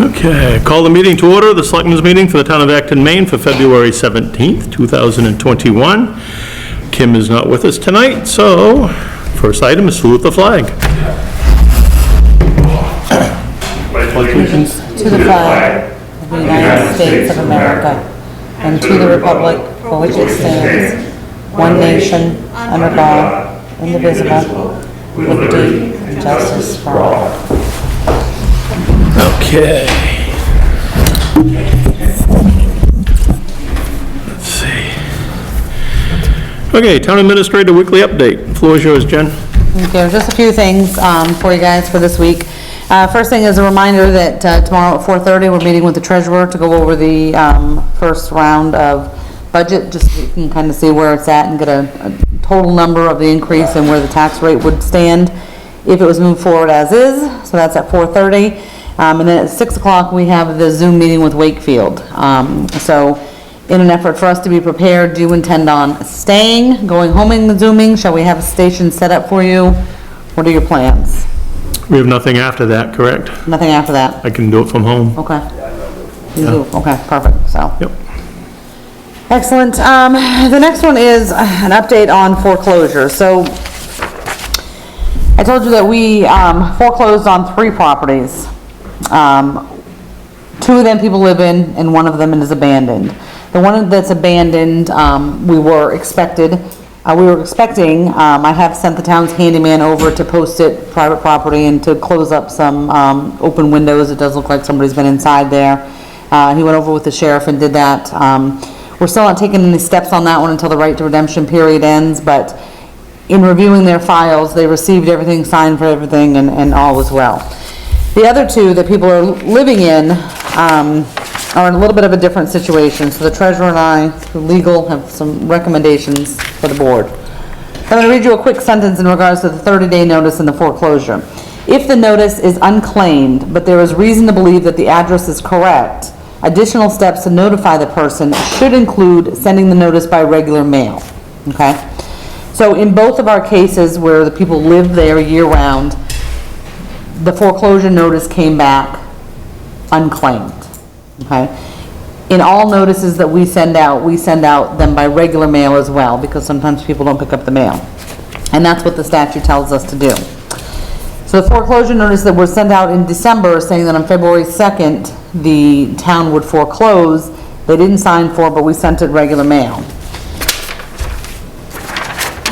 Okay, call the meeting to order, the Selectmen's meeting for the town of Acton, Maine for February 17th, 2021. Kim is not with us tonight, so first item is salute the flag. Allegiance to the flag of the United States of America and to the republic for which it stands, one nation, under God, indivisible, with liberty and justice for all. Okay. Let's see. Okay, town administrator weekly update. Floor is yours, Jen. Okay, just a few things for you guys for this week. First thing is a reminder that tomorrow at 4:30 we're meeting with the treasurer to go over the first round of budget, just so you can kind of see where it's at and get a total number of the increase and where the tax rate would stand if it was moved forward as is. So that's at 4:30. And then at 6 o'clock we have the Zoom meeting with Wakefield. So in an effort for us to be prepared, do you intend on staying, going home and Zooming? Shall we have a station set up for you? What are your plans? We have nothing after that, correct? Nothing after that? I can do it from home. Okay. You do? Okay, perfect, so. Yep. Excellent. The next one is an update on foreclosure. So I told you that we foreclosed on 3 properties. 2 of them people live in and 1 of them is abandoned. The one that's abandoned, we were expecting, I have sent the town's handyman over to post it private property and to close up some open windows. It does look like somebody's been inside there. He went over with the sheriff and did that. We're still not taking any steps on that one until the right to redemption period ends, but in reviewing their files, they received everything, signed for everything, and all was well. The other 2 that people are living in are in a little bit of a different situation. So the treasurer and I, through legal, have some recommendations for the board. I'm going to read you a quick sentence in regards to the 30-day notice in the foreclosure. If the notice is unclaimed, but there is reason to believe that the address is correct, additional steps to notify the person should include sending the notice by regular mail. Okay? So in both of our cases where the people live there year-round, the foreclosure notice came back unclaimed. Okay? In all notices that we send out them by regular mail as well, because sometimes people don't pick up the mail. And that's what the statute tells us to do. So the foreclosure notice that was sent out in December saying that on February 2nd, the town would foreclose, they didn't sign for, but we sent it regular mail.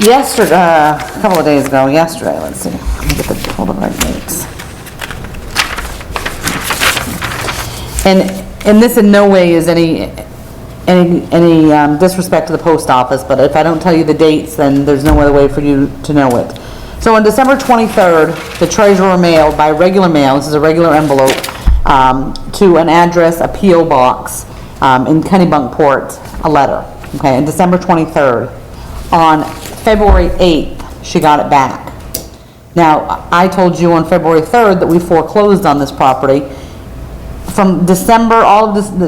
Yesterday, a couple of days ago, let's see, let me get the hold of right dates. And this in no way is any disrespect to the post office, but if I don't tell you the dates, then there's no other way for you to know it. So on December 23rd, the treasurer mailed by regular mail, this is a regular envelope, to an address, a P.O. box in Kennebunkport, a letter. Okay, on December 23rd. On February 8th, she got it back. Now, I told you on February 3rd that we foreclosed on this property. From December,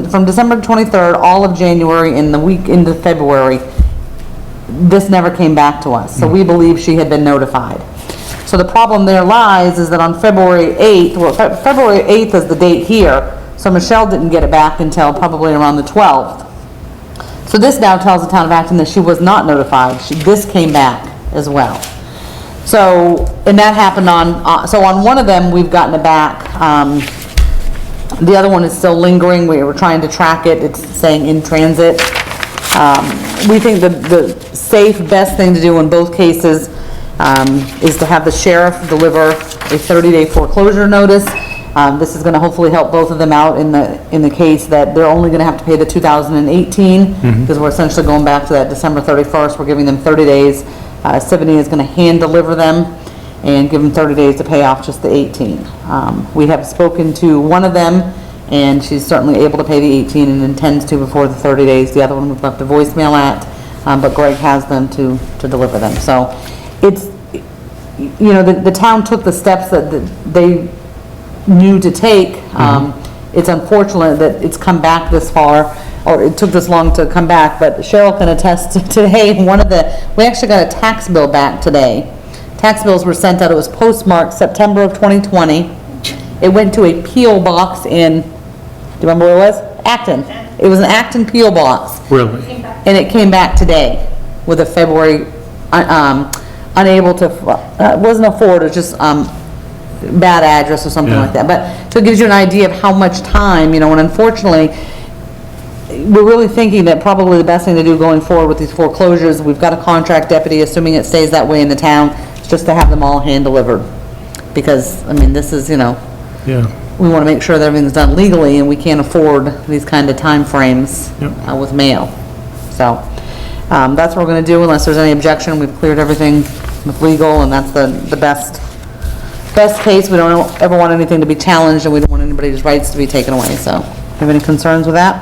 from December 23rd, all of January, and the week into February, this never came back to us. So we believe she had been notified. So the problem there lies is that on February 8th, well, February 8th is the date here, so Michelle didn't get it back until probably around the 12th. So this now tells the town of Acton that she was not notified. This came back as well. So, and that happened on, so on one of them, we've gotten it back. The other one is still lingering. We were trying to track it. It's saying in transit. We think the safe, best thing to do in both cases is to have the sheriff deliver a 30-day foreclosure notice. This is going to hopefully help both of them out in the case that they're only going to have to pay the 2018 because we're essentially going back to that December 31st. We're giving them 30 days. Sivany is going to hand deliver them and give them 30 days to pay off just the 18. We have spoken to one of them, and she's certainly able to pay the 18 and intends to before the 30 days. The other one we've left a voicemail at, but Greg has them to deliver them. So it's, you know, the town took the steps that they knew to take. It's unfortunate that it's come back this far, or it took this long to come back, but Cheryl can attest to today, we actually got a tax bill back today. Tax bills were sent out, it was postmarked September of 2020, It went to a P.O. box in, do you remember where it was? Acton. It was an Acton P.O. box. Really? And it came back today with a February, unable to, it wasn't a forward, it was just, bad address or something Yeah. like that. But, so it gives you an idea of how much time, and unfortunately, we're really thinking that probably the best thing to do going forward with these foreclosures, we've got a contract deputy, assuming it stays that way in the town, is just to have them all hand delivered. Because, this is, Yeah. we want to make sure that everything's done legally, and we can't afford these kind of timeframes Yep. with mail. So, that's what we're going to do, unless there's any objection. We've cleared everything with legal, and that's the best case. We don't ever want anything to be challenged, and we don't want anybody's rights to be taken away. So, have any concerns with that? I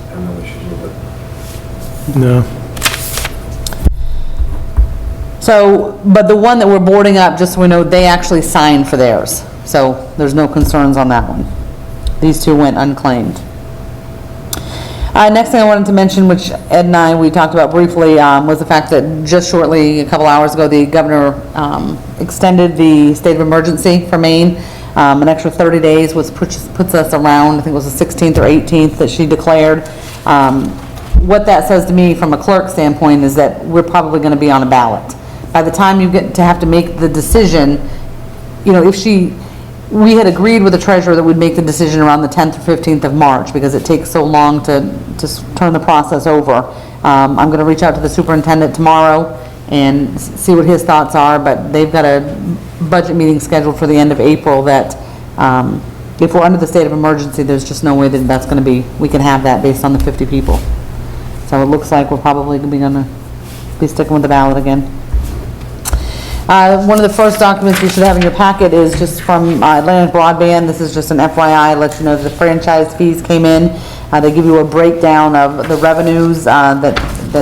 have no issues with it. No. So, but the one that we're boarding up, just so we know, they actually signed for theirs. So, there's no concerns on that one. These two went unclaimed. Next thing I wanted to mention, which Ed and we talked about briefly, was the fact that just shortly, a couple hours ago, the governor extended the state of emergency for Maine. An extra 30 days, which puts us around, I think it was the 16th or 18th that she declared. What that says to me from a clerk standpoint is that we're probably going to be on a ballot. By the time you get to have to make the decision, we had agreed with the treasurer that we'd make the decision around the 10th or 15th of March because it takes so long to turn the process over. I'm going to reach out to the superintendent tomorrow and see what his thoughts are, but they've got a budget meeting scheduled for the end of April that if we're under the state of emergency, there's just no way that that's going to be, we can have that based on the 50 people. So it looks like we're probably going to be sticking with the ballot again. One of the first documents you should have in your packet is just from Atlantic Broadband. This is just an FYI, let you know that the franchise fees came in. They give you a breakdown of the revenues that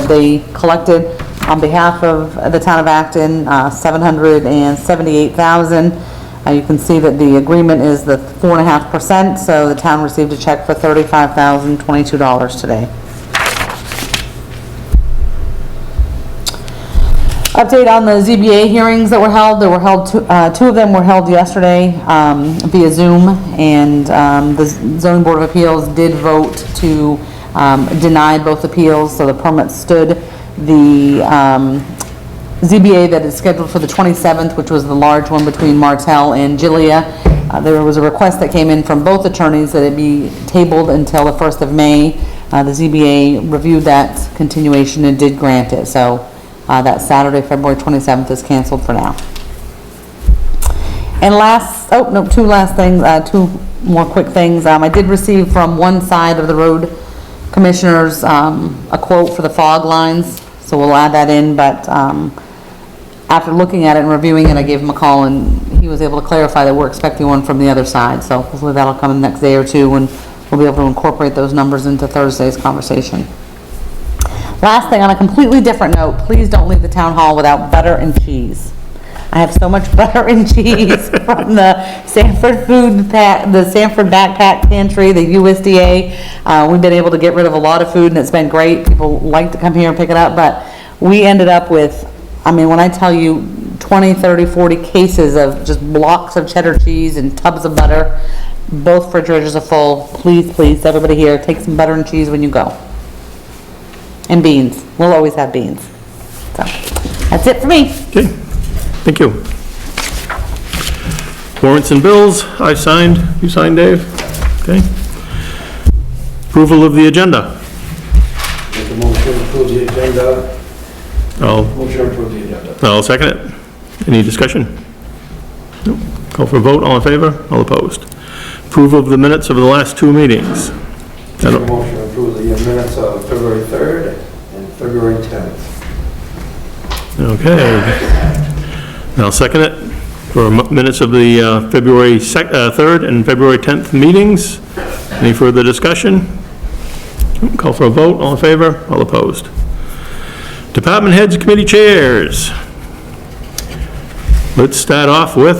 they collected on behalf of the town of Acton, $778,000. You can see that the agreement is the 4.5%, so the town received a check for $35,022 today. Update on the ZBA hearings that were held. There were held two of them were held yesterday via Zoom, and the Zoning Board of Appeals did vote to deny both appeals, so the permit stood. The ZBA that is scheduled for the 27th, which was the large one between Martell and Gilia, there was a request that came in from both attorneys that it be tabled until the 1st of May. The ZBA reviewed that continuation and did grant it, so that Saturday, February 27th is canceled for now. And two more quick things. I did receive from one side of the road commissioners a quote for the fog lines, so we'll add that in, but after looking at it and reviewing it, I gave him a call and he was able to clarify that we're expecting one from the other side, so hopefully that'll come in the next day or two and we'll be able to incorporate those numbers into Thursday's conversation. Last thing, on a completely different note, please don't leave the town hall without butter and cheese. I have so much butter and cheese from the Sanford the Sanford Backpack Pantry, the USDA. We've been able to get rid of a lot of food and it's been great. People like to come here and pick it up, but we ended up with, when I tell you 20, 30, 40 cases of just blocks of cheddar cheese and tubs of butter. Both refrigerators are full. Please, everybody here, take some butter and cheese when you go. And beans. We'll always have beans. So, that's it for me. Okay, thank you. Warrants and bills, I signed. You signed, Dave? Okay. Approval of the agenda. Make a motion to approve the agenda. Motion to approve the agenda. I'll second it. Any discussion? Nope. Call for a vote. All in favor? All opposed? Approval of the minutes of the last two meetings. Make a motion to approve the minutes of February 3rd and February 10th. Okay. I'll second it for minutes of the February 3rd and February 10th meetings. Any further discussion? Call for a vote. All in favor? All opposed? Department heads, committee chairs. Let's start off with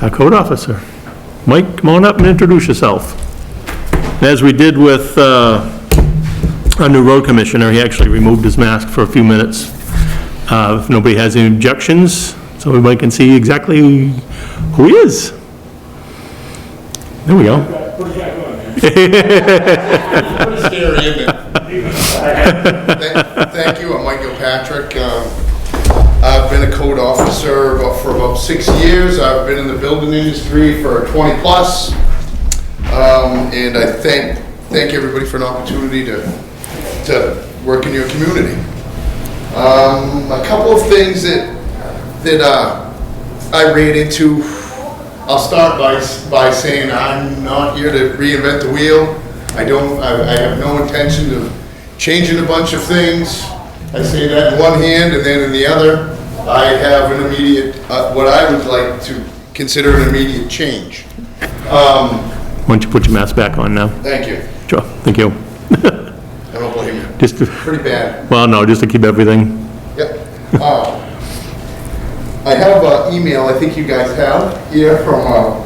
our code officer. Mike, come on up and introduce yourself. As we did with our new road commissioner, he actually removed his mask for a few minutes. If nobody has any objections, so everybody can see exactly who he is. There we go. Put it back on, man. Pretty scary, isn't it? Thank you, I'm Mike Patrick. I've been a code officer for about 6 years. I've been in the building industry for 20 plus. And I thank everybody for an opportunity to work in your community. A couple of things that I ran into. I'll start by saying I'm not here to reinvent the wheel. I have no intention of changing a bunch of things. I say that in one hand, and then in the other, I have an immediate, what I would like to consider an immediate change. Why don't you put your mask back on now? Thank you. Sure, thank you. I don't blame you. Just to, Pretty bad. well, no, just to keep everything. Yep. I have an email I think you guys have here from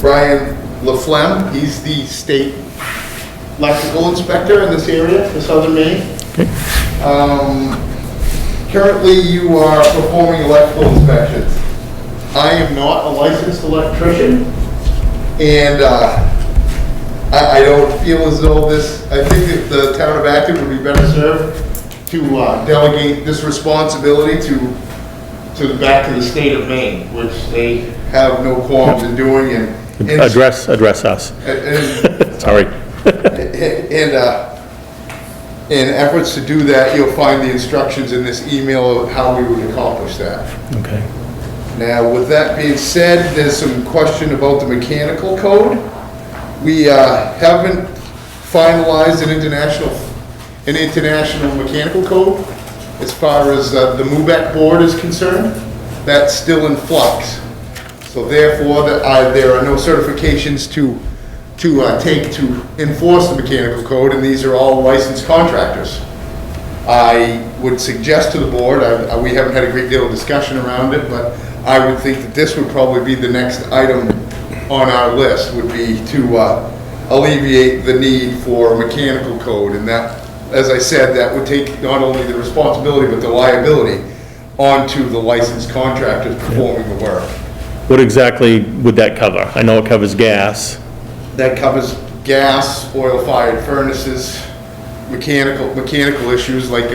Brian LaFlemme. He's the state electrical inspector in this area for Southern Maine. Okay. Currently, you are performing electrical inspections. I am not a licensed electrician, and I don't feel as though I think that the town of Acton would be better served to delegate this responsibility back to the state of Maine, which they have no qualms in doing, and Address us. Sorry. In efforts to do that, you'll find the instructions in this email of how we would accomplish that. Okay. Now, with that being said, there's some question about the mechanical code. We haven't finalized an international mechanical code as far as the MUBEC board is concerned. That's still in flux. So therefore, there are no certifications to take to enforce the mechanical code, and these are all licensed contractors. I would suggest to the board, we haven't had a great deal of discussion around it, but I would think that this would probably be the next item on our list, would be to alleviate the need for a mechanical code. And that, as I said, that would take not only the responsibility, but the liability onto the licensed contractors performing the work. What exactly would that cover? I know it covers gas. That covers gas, oil-fired furnaces, mechanical issues like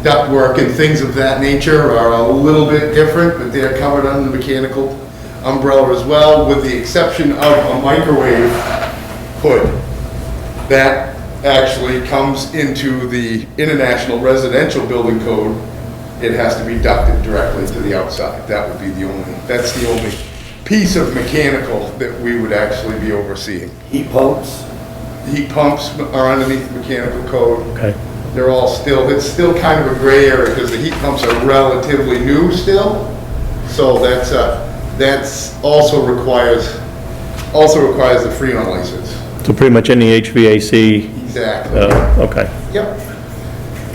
ductwork and things of that nature are a little bit different, but they're covered under the mechanical umbrella as well, with the exception of a microwave hood. That actually comes into the International Residential Building Code. It has to be ducted directly to the outside. That would be that's the only piece of mechanical that we would actually be overseeing. Heat pumps. Heat pumps are underneath the mechanical code. Okay. They're all it's still kind of a gray area because the heat pumps are relatively new still. So that's also requires the Freon license. So pretty much any HVAC. Exactly. Okay. Yep.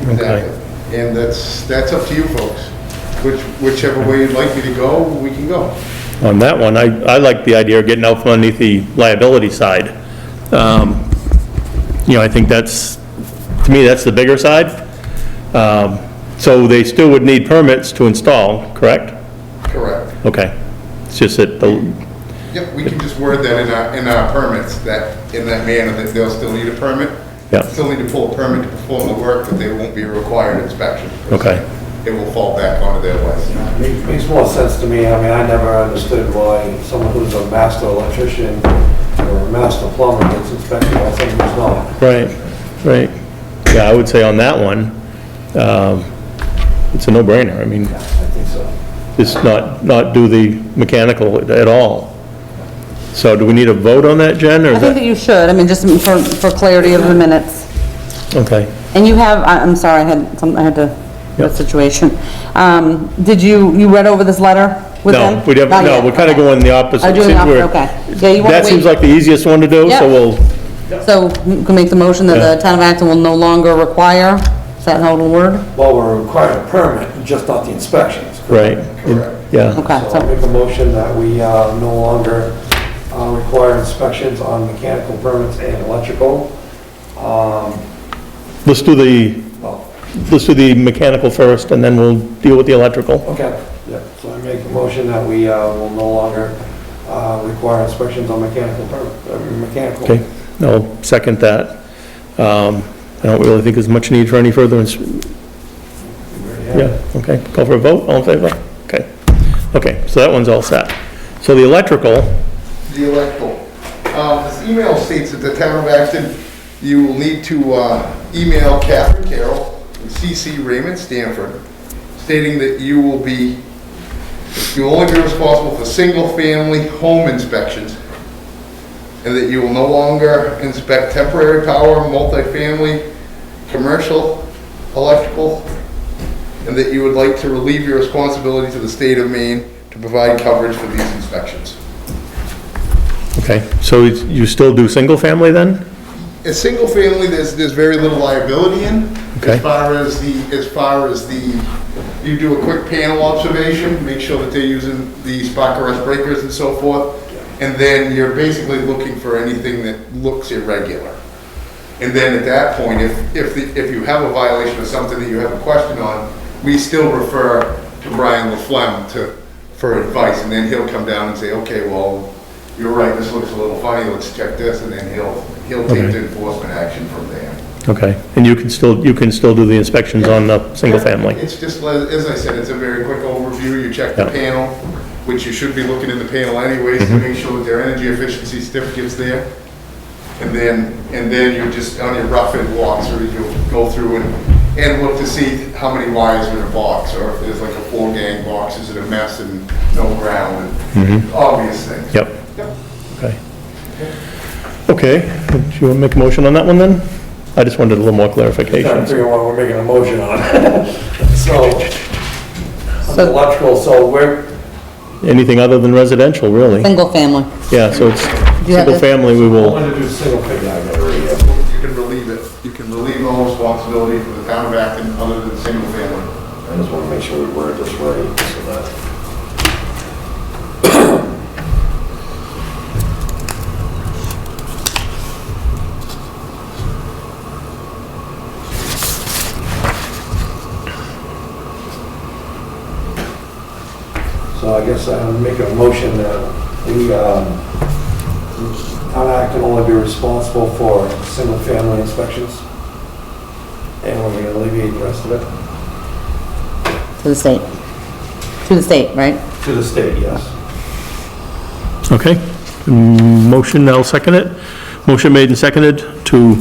Okay. Exactly. And that's up to you folks. Whichever way you'd like me to go, we can go. On that one, I like the idea of getting out from underneath the liability side. I think to me, that's the bigger side. So they still would need permits to install, correct? Correct. Okay. It's just that Yep, we can just word that in our permits, that in that manner, that they'll still need a permit. Yeah. Still need to pull a permit to perform the work, but they won't be a required inspection. Okay. It will fall back onto their license. Makes more sense to me. I mean, I never understood why someone who's a master electrician or a master plumber gets inspected by someone who's not. Right. Yeah, I would say on that one, it's a no-brainer. I mean, I think so. just not do the mechanical at all. So do we need a vote on that, Jen, or I is think that that? you should, I mean, just for clarity of the minutes. Okay. And you have, I'm sorry, I had to, Yep. that situation. Did you read over this letter with them? No, we haven't, Not no, yet, we're kind of okay. going the opposite. Oh, doing the Seems opposite, we're- okay. Yeah, you want to That seems wait, like the easiest one to do, Yeah. so we'll, so you can make the motion that Yeah. the town of Acton will no longer require, is that how it'll word? Well, we're requiring a permit, just not the inspections. right, Correct. yeah. Okay, So I'll so, make a motion that we no longer require inspections on mechanical permits and electrical. Let's do the mechanical first, and then we'll deal with the electrical. Okay, yeah, so I make a motion that we will no longer require inspections on mechanical. Okay, I'll second that. I don't really think there's much need for any further, yeah, okay, call for a vote, all in favor? Okay, okay, so that one's all set. So the electrical, This email states that the town of Acton, you will need to email Catherine Carroll and CC Raymond Stanford, stating that you will only be responsible for single-family home inspections, and that you will no longer inspect temporary power, multifamily, commercial, electrical, and that you would like to relieve your responsibility to the state of Maine to provide coverage for these inspections. okay, so you still do single family then? A single family, there's very little liability in. Okay. As far as the, you do a quick panel observation, make sure that they're using the spark arrest breakers and so forth. And then you're basically looking for anything that looks irregular. And then at that point, if you have a violation of something that you have a question on, we still refer to Brian LaFlemme for advice, and then he'll come down and say, okay, well, you're right, this looks a little funny, let's check this, and then he'll take Okay. the enforcement action from there. Okay, and you can still do the inspections on the single family? It's just, as I said, it's a very quick overview. You check the Yeah. panel, which you should be looking in the panel anyways, to make sure that their energy efficiency certificate's there. And then you just, on your rough end walkthrough, you'll go through and look to see how many wires are in a box, or if there's like a 4-gang box, is it a mess and no ground, and obvious things. Yep, Yep. okay. Okay, do you want to make a motion on that one then? I just wanted a little more Trying to clarification. figure out what we're making a motion on. So, on the electrical, so we're, Anything other than residential, really? Single family. Yeah, so it's you have single this? family, we I will, wanted to do single family, I gotta read it. You can relieve it. You can relieve all responsibility for the town of Acton other than single family. I just wanna make sure we word this right, so that. So I guess I'm making a motion that we, town act can only be responsible for single-family inspections. And we're gonna alleviate the rest of it. To the state. To the state, right? To the state, yes. okay. Motion, I'll second it. Motion made and seconded to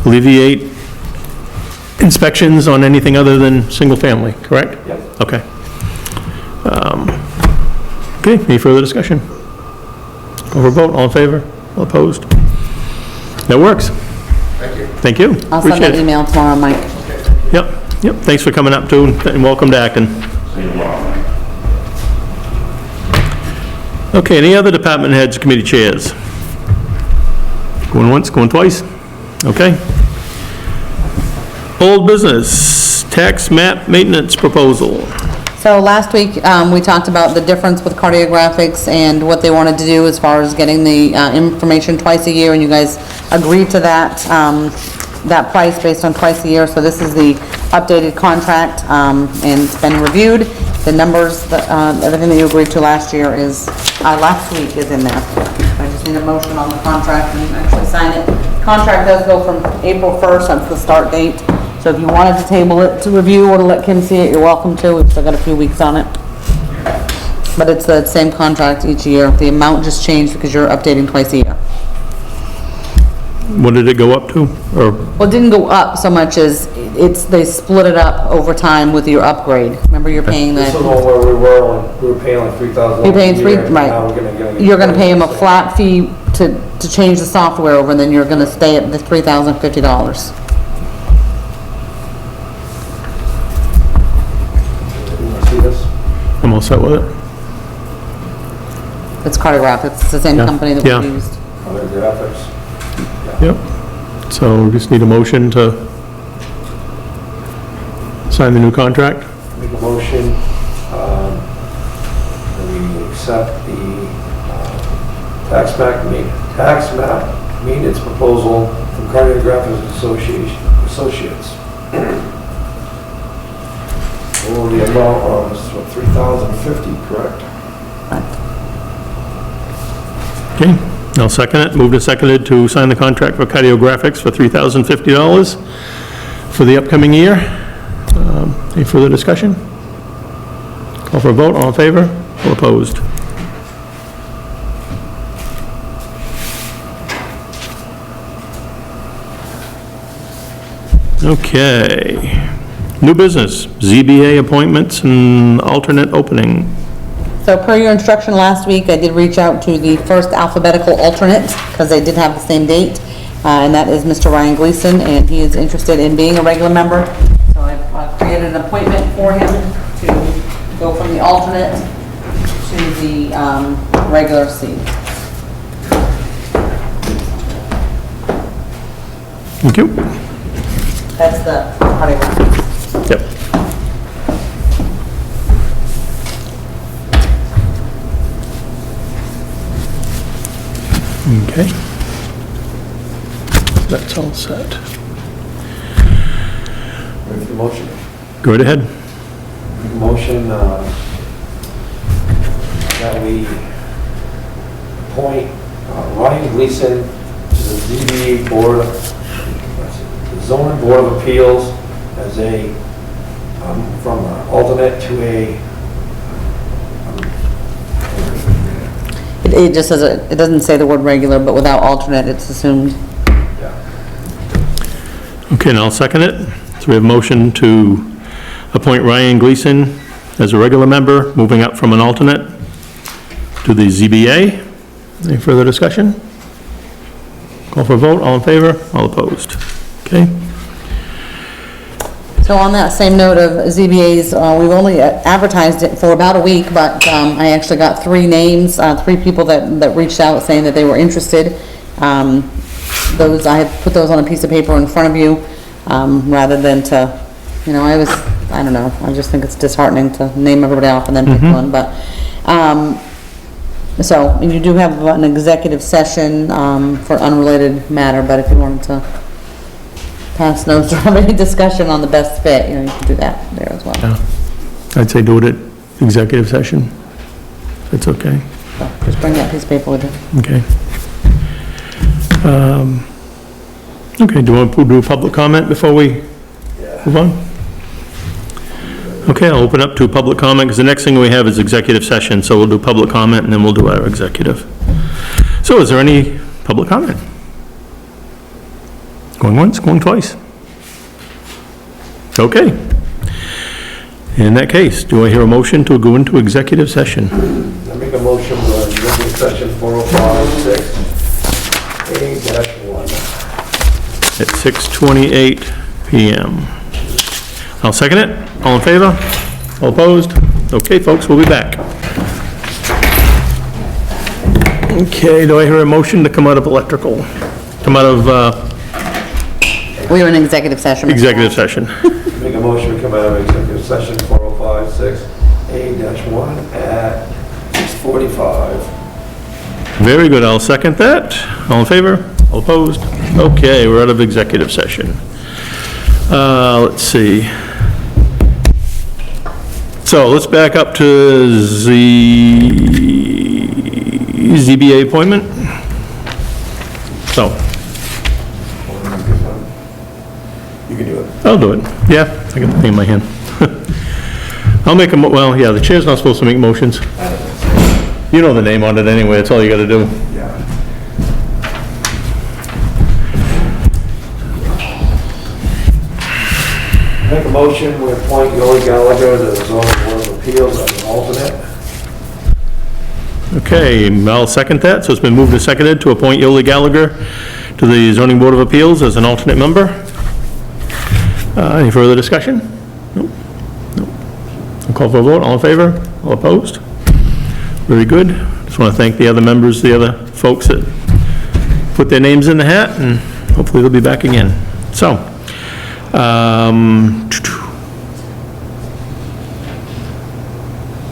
alleviate inspections on anything other than single family, correct? Yep. Okay. Okay, any further discussion? Over vote, all in favor, all opposed? That works. Thank you. Thank you. I'll send Appreciate that it. email tomorrow, Mike. Yep, yep, thanks for coming up too, and welcome to Acton. Okay, any other department heads, committee chairs? Going once, going twice? Okay. Old business, tax map maintenance proposal. So last week, we talked about the difference with cardiographics and what they wanted to do as far as getting the information twice a year, and you guys agreed to that, that price based on twice a year. So this is the updated contract, and it's been reviewed. The numbers, everything that you agreed to last year is, last week is in there. I just need a motion on the contract and actually sign it. Contract does go from April 1st, that's the start date. So if you wanted to table it to review or to let Kim see it, you're welcome to. We've still got a few weeks on it. But it's the same contract each year. The amount just changed because you're updating twice a year. What did it go up to, or? Well, it didn't go up so much as they split it up over time with your upgrade. Remember, you're paying This is the, the one where we were paying like $3,000 you're paying a three, year, and right. now we're gonna You're gonna pay him a flat fee to change the software over, and then you're gonna stay at the $3,050. You wanna see this? I'm all set with it. It's cartographics. It's the same Yeah. company that Yeah. we used. Other graphics. Yep. So we just need a motion to sign the new contract? Make a motion, that we accept the tax map maintenance proposal from Cartographics Associates. Or the amount of, $3,050, correct? Okay, I'll second it. Moved and seconded to sign the contract for cardiographics for $3,050 for the upcoming year. Any further discussion? Call for a vote, all in favor, all opposed? Okay. New business, ZBA appointments and alternate opening. So per your instruction last week, I did reach out to the first alphabetical alternate, because they did have the same date, and that is Mr. Ryan Gleason, and he is interested in being a regular member. So I've created an appointment for him to go from the alternate to the regular seat. Thank you. That's the cardiograph. Yep. Okay. That's all set. Ready for the motion? Go right ahead. Motion that we appoint Ryan Gleason to the ZBA Board, the Zoning Board of Appeals as a, from an alternate to a, It just says, it doesn't say the word regular, but without alternate, it's assumed. Okay, and I'll second it. So we have motion to appoint Ryan Gleason as a regular member, moving up from an alternate to the ZBA. Any further discussion? Call for a vote, all in favor, all opposed? Okay, So on that same note of ZBAs, we've only advertised it for about a week, but I actually got 3 names, 3 people that reached out saying that they were interested. Those, I have put those on a piece of paper in front of you, rather than to, you know, I don't know, I just think it's disheartening to name everybody off and then pick one, but, so, you do have an executive session, for unrelated matter, but if you wanted to pass notes or have any discussion on the best fit, you know, you can do that there as well. yeah. I'd say do it at executive session, if it's okay. So, just bring that piece of paper with you. Okay. Okay, do you want to do a public comment before we move on? Okay, I'll open up to public comment, because the next thing we have is executive session, so we'll do public comment, and then we'll do our executive. So is there any public comment? Going once, going twice? Okay. In that case, do I hear a motion to go into executive session? I make a motion for executive session 405-6, A-1. At 6:28 PM. I'll second it. All in favor? All opposed? Okay, folks, we'll be back. Okay, do I hear a motion to come out of electrical? Come out of We were in executive session. Mr. executive session? Make a motion to come out of executive session 405-6, A-1 at 6:45. Very good, I'll second that. All in favor? All opposed? Okay, we're out of executive session. Let's see. So let's back up to ZBA appointment. So, You can do it. I'll do it. Yeah, I got the thing in my hand. I'll make a, well, yeah, the chair's not supposed to make motions. You know the name on it anyway, that's all you gotta do. Yeah. Make a motion, we appoint Yoli Gallagher to the zoning board of appeals as an alternate. Okay, I'll second that. So it's been moved and seconded to appoint Yoli Gallagher to the zoning board of appeals as an alternate member. Any further discussion? Nope. Nope. I'll call for a vote. All in favor? All opposed? Very good. Just want to thank the other members, the other folks that put their names in the hat, and hopefully they'll be back again. So,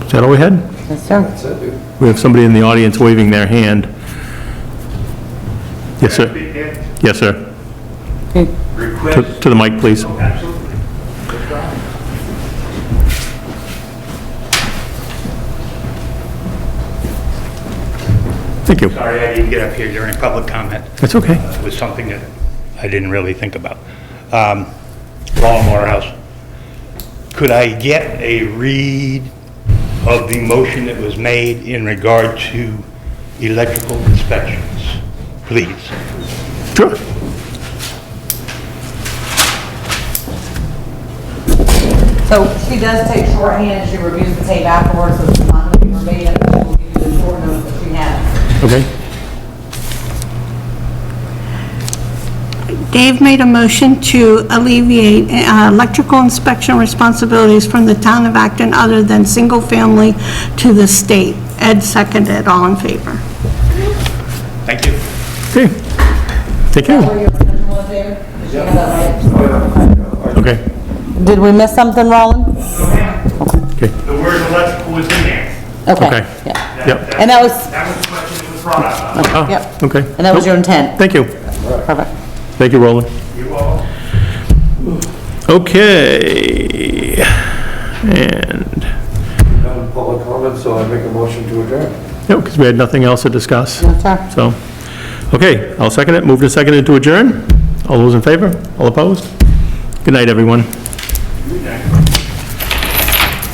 is that all we had? Yes, sir. That's it, dude. We have somebody in the audience waving their hand. Yes, sir. Yes, sir. Request, To the mic, please. absolutely. Thank you. Sorry I didn't get up here during public comment. That's okay. It was something that I didn't really think about. Roland Waterhouse. Could I get a read of the motion that was made in regard to electrical inspections, please? Sure. So she does take shorthand, she reviews the tape afterwards, so it's not gonna be verbatim, she will give you the short notes that she has. Okay. Dave made a motion to alleviate electrical inspection responsibilities from the town of Acton other than single-family to the state. Ed seconded, all in favor. Thank you. Okay. Take care. Were you original, David? Did she have that right? Okay. Did we miss something, Roland? Okay. The word electrical was in there. Okay. Yeah, Yep. and that was, That was the question that was brought up. Ah, Yep. Okay. and that was your intent. Thank you. Perfect. Thank you, Roland. You all. Okay. And, None public comment, so I make a motion to adjourn. no, because we had nothing else to discuss. No, sir. So, okay, I'll second it. Move to second it to adjourn. All those in favor? All opposed? Good night, everyone. Good night.